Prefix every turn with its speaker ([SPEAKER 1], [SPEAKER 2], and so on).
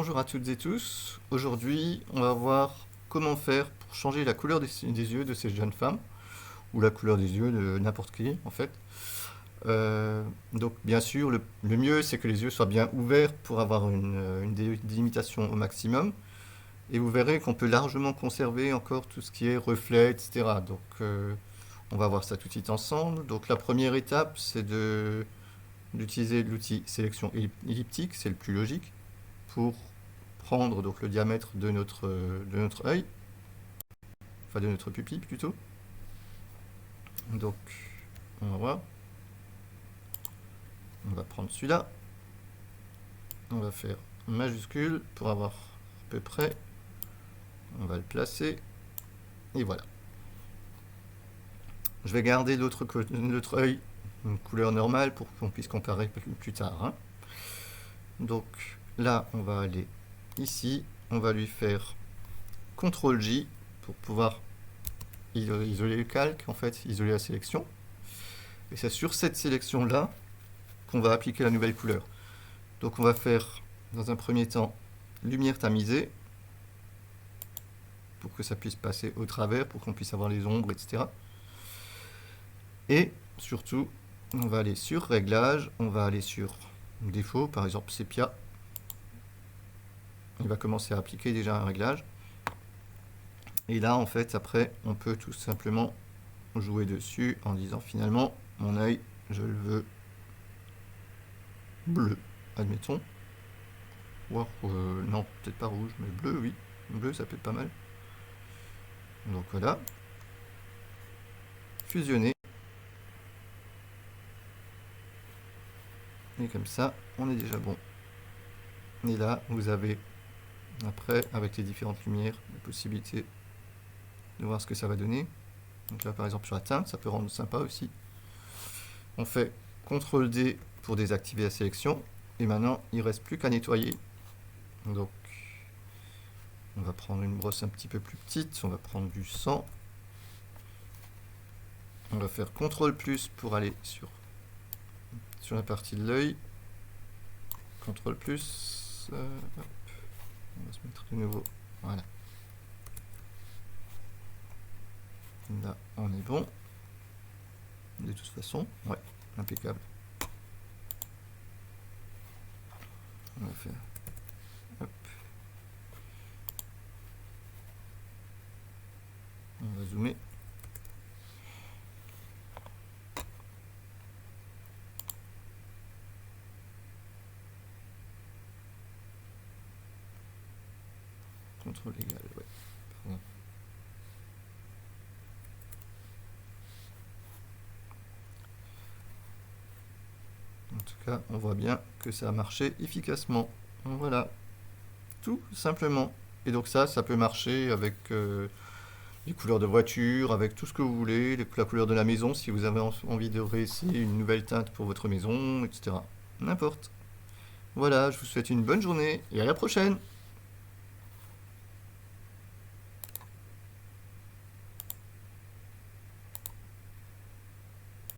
[SPEAKER 1] Bonjour à toutes et tous. Aujourd'hui, on va voir comment faire pour changer la couleur des yeux de ces jeunes femmes, ou la couleur des yeux de n'importe qui en fait. Donc bien sûr, le mieux c'est que les yeux soient bien ouverts pour avoir une délimitation au maximum. Et vous verrez qu'on peut largement conserver encore tout ce qui est reflet, etc. Donc on va voir ça tout de suite ensemble. Donc la première étape, c'est d'utiliser l'outil sélection elliptique, c'est le plus logique, pour prendre donc le diamètre de notre œil, enfin de notre pupille plutôt. Donc on va voir. On va prendre celui-là. On va faire majuscule pour avoir à peu près. On va le placer. Et voilà. Je vais garder l'autre œil une couleur normale pour qu'on puisse comparer plus tard. Hein. Donc là, on va aller ici. On va lui faire CTRL-J pour pouvoir isoler le calque, en fait, isoler la sélection. Et c'est sur cette sélection-là qu'on va appliquer la nouvelle couleur. Donc on va faire, dans un premier temps, lumière tamisée, pour que ça puisse passer au travers, pour qu'on puisse avoir les ombres, etc. Et surtout, on va aller sur réglage, on va aller sur défaut, par exemple sépia. Il va commencer à appliquer déjà un réglage. Et là, en fait, après, on peut tout simplement jouer dessus en disant finalement, mon œil, je le veux bleu, admettons. Ou non, peut-être pas rouge, mais bleu, oui. Bleu, ça peut être pas mal. Donc voilà. Fusionner. Et comme ça, on est déjà bon. Et là, vous avez, après, avec les différentes lumières, la possibilité de voir ce que ça va donner. Donc là, par exemple, sur la teinte, ça peut rendre sympa aussi. On fait CTRL-D pour désactiver la sélection. Et maintenant, il ne reste plus qu'à nettoyer. Donc, on va prendre une brosse un petit peu plus petite. On va prendre du sang. On va faire CTRL+ pour aller sur la partie de l'œil. CTRL+. On va se mettre de nouveau. Voilà. Là, on est bon. De toute façon, ouais, impeccable. On va faire. Hop. On va zoomer. CTRL égal, ouais. Pardon. En tout cas, on voit bien que ça a marché efficacement. Voilà, tout simplement. Et donc ça peut marcher avec les couleurs de voiture, avec tout ce que vous voulez, la couleur de la maison, si vous avez envie de réessayer une nouvelle teinte pour votre maison, etc. N'importe. Voilà, je vous souhaite une bonne journée et à la prochaine!